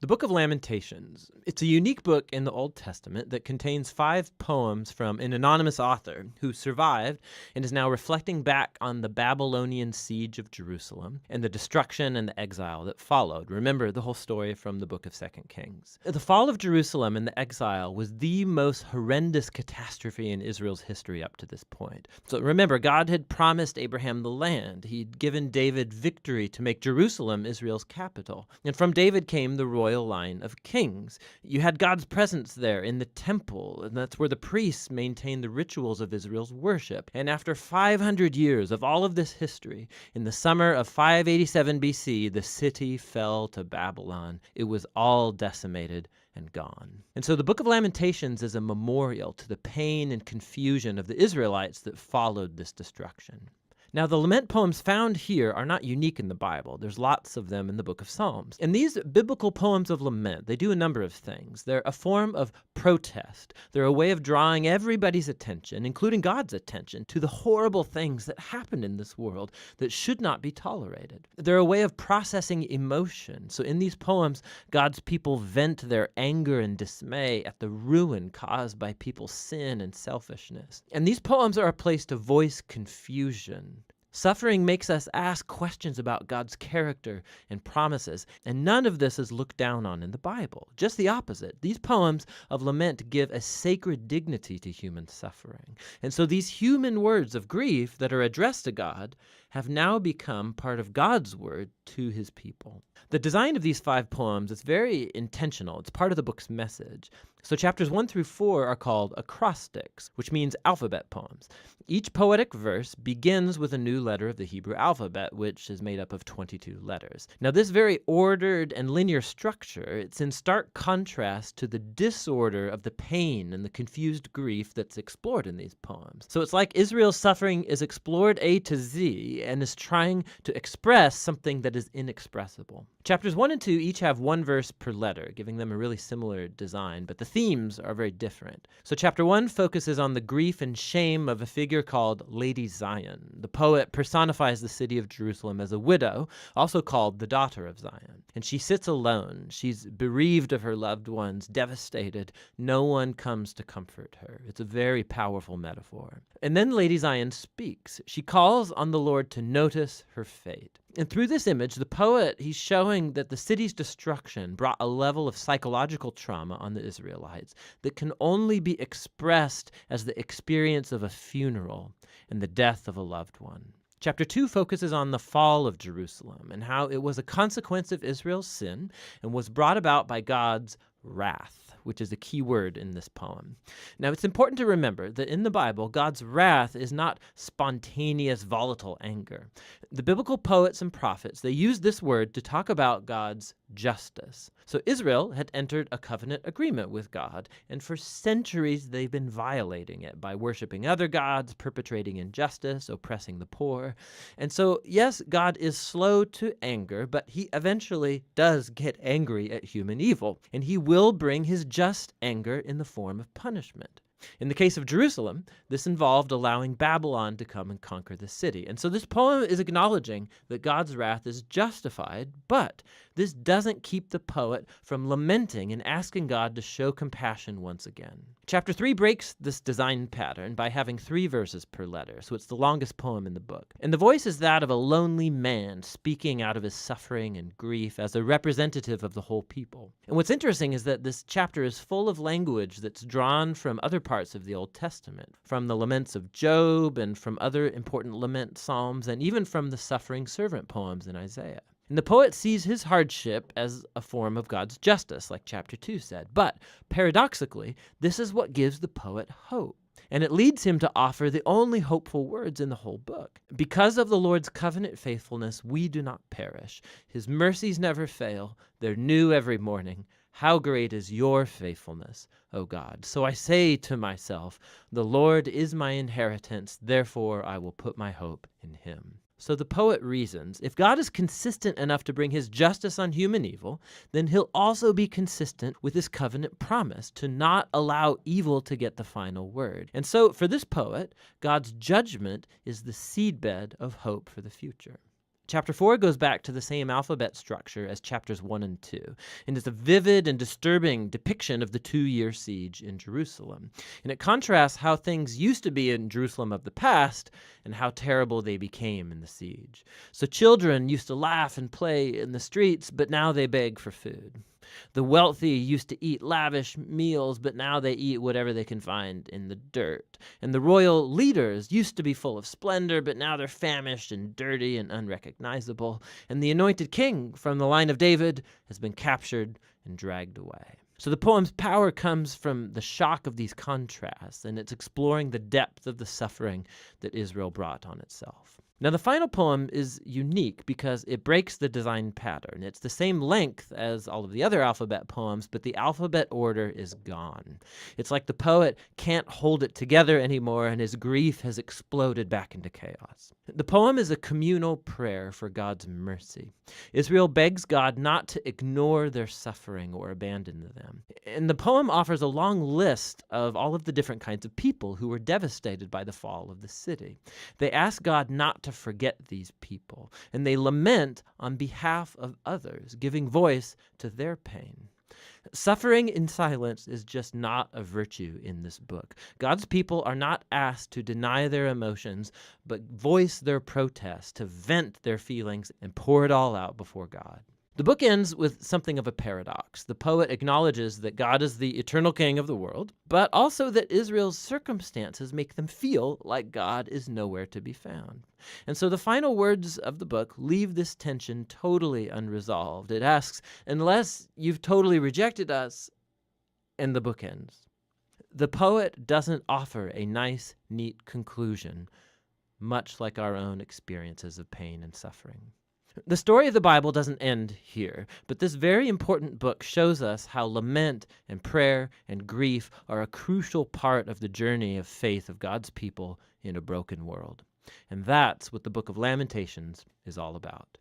The Book of Lamentations. It's a unique book in the Old Testament that contains 5 poems from an anonymous author who survived and is now reflecting back on the Babylonian siege of Jerusalem and the destruction and the exile that followed. Remember the whole story from the book of 2 Kings. The fall of Jerusalem and the exile was the most horrendous catastrophe in Israel's history up to this point. So remember, God had promised Abraham the land. He'd given David victory to make Jerusalem Israel's capital. And from David came the royal line of kings. You had God's presence there in the temple, and that's where the priests maintained the rituals of Israel's worship. And after 500 years of all of this history, in the summer of 587 BC, the city fell to Babylon. It was all decimated and gone. And so the Book of Lamentations is a memorial to the pain and confusion of the Israelites that followed this destruction. Now, the lament poems found here are not unique in the Bible. There's lots of them in the book of Psalms. And these biblical poems of lament, they do a number of things. They're a form of protest. They're a way of drawing everybody's attention, including God's attention, to the horrible things that happen in this world that should not be tolerated. They're a way of processing emotion. So in these poems, God's people vent their anger and dismay at the ruin caused by people's sin and selfishness. And these poems are a place to voice confusion. Suffering makes us ask questions about God's character and promises, and none of this is looked down on in the Bible. Just the opposite. These poems of lament give a sacred dignity to human suffering. And so these human words of grief that are addressed to God have now become part of God's word to his people. The design of these 5 poems is very intentional. It's part of the book's message. So chapters 1 through 4 are called acrostics, which means alphabet poems. Each poetic verse begins with a new letter of the Hebrew alphabet, which is made up of 22 letters. Now, this very ordered and linear structure, it's in stark contrast to the disorder of the pain and the confused grief that's explored in these poems. So it's like Israel's suffering is explored A to Z and is trying to express something that is inexpressible. Chapters 1 and 2 each have 1 verse per letter, giving them a really similar design, but the themes are very different. So chapter 1 focuses on the grief and shame of a figure called Lady Zion. The poet personifies the city of Jerusalem as a widow, also called the daughter of Zion. And she sits alone. She's bereaved of her loved ones, devastated. No one comes to comfort her. It's a very powerful metaphor. And then Lady Zion speaks. She calls on the Lord to notice her fate. And through this image, the poet, he's showing that the city's destruction brought a level of psychological trauma on the Israelites that can only be expressed as the experience of a funeral and the death of a loved one. Chapter 2 focuses on the fall of Jerusalem and how it was a consequence of Israel's sin and was brought about by God's wrath, which is a key word in this poem. Now, it's important to remember that in the Bible, God's wrath is not spontaneous, volatile anger. The biblical poets and prophets, they use this word to talk about God's justice. So Israel had entered a covenant agreement with God, and for centuries they've been violating it by worshiping other gods, perpetrating injustice, oppressing the poor. And so, yes, God is slow to anger, but he eventually does get angry at human evil, and he will bring his just anger in the form of punishment. In the case of Jerusalem, this involved allowing Babylon to come and conquer the city. And so this poem is acknowledging that God's wrath is justified, but this doesn't keep the poet from lamenting and asking God to show compassion once again. Chapter 3 breaks this design pattern by having 3 verses per letter, so it's the longest poem in the book. And the voice is that of a lonely man speaking out of his suffering and grief as a representative of the whole people. And what's interesting is that this chapter is full of language that's drawn from other parts of the Old Testament, from the laments of Job and from other important lament psalms, and even from the suffering servant poems in Isaiah. And the poet sees his hardship as a form of God's justice, like chapter 2 said. But paradoxically, this is what gives the poet hope. And it leads him to offer the only hopeful words in the whole book. Because of the Lord's covenant faithfulness, we do not perish. His mercies never fail. They're new every morning. How great is your faithfulness, O God. So I say to myself, the Lord is my inheritance, therefore I will put my hope in him. So the poet reasons, if God is consistent enough to bring his justice on human evil, then he'll also be consistent with his covenant promise to not allow evil to get the final word. And so for this poet, God's judgment is the seedbed of hope for the future. Chapter 4 goes back to the same alphabet structure as chapters 1 and 2, and is a vivid and disturbing depiction of the 2-year siege in Jerusalem. And it contrasts how things used to be in Jerusalem of the past and how terrible they became in the siege. So children used to laugh and play in the streets, but now they beg for food. The wealthy used to eat lavish meals, but now they eat whatever they can find in the dirt. And the royal leaders used to be full of splendor, but now they're famished and dirty and unrecognizable. And the anointed king from the line of David has been captured and dragged away. So the poem's power comes from the shock of these contrasts, and it's exploring the depth of the suffering that Israel brought on itself. Now, the final poem is unique because it breaks the design pattern. It's the same length as all of the other alphabet poems, but the alphabet order is gone. It's like the poet can't hold it together anymore, and his grief has exploded back into chaos. The poem is a communal prayer for God's mercy. Israel begs God not to ignore their suffering or abandon them. And the poem offers a long list of all of the different kinds of people who were devastated by the fall of the city. They ask God not to forget these people, and they lament on behalf of others, giving voice to their pain. Suffering in silence is just not a virtue in this book. God's people are not asked to deny their emotions, but voice their protest, to vent their feelings and pour it all out before God. The book ends with something of a paradox. The poet acknowledges that God is the eternal king of the world, but also that Israel's circumstances make them feel like God is nowhere to be found. And so the final words of the book leave this tension totally unresolved. It asks, unless you've totally rejected us, and the book ends. The poet doesn't offer a nice, neat conclusion, much like our own experiences of pain and suffering. The story of the Bible doesn't end here, but this very important book shows us how lament and prayer and grief are a crucial part of the journey of faith of God's people in a broken world. And that's what the book of Lamentations is all about.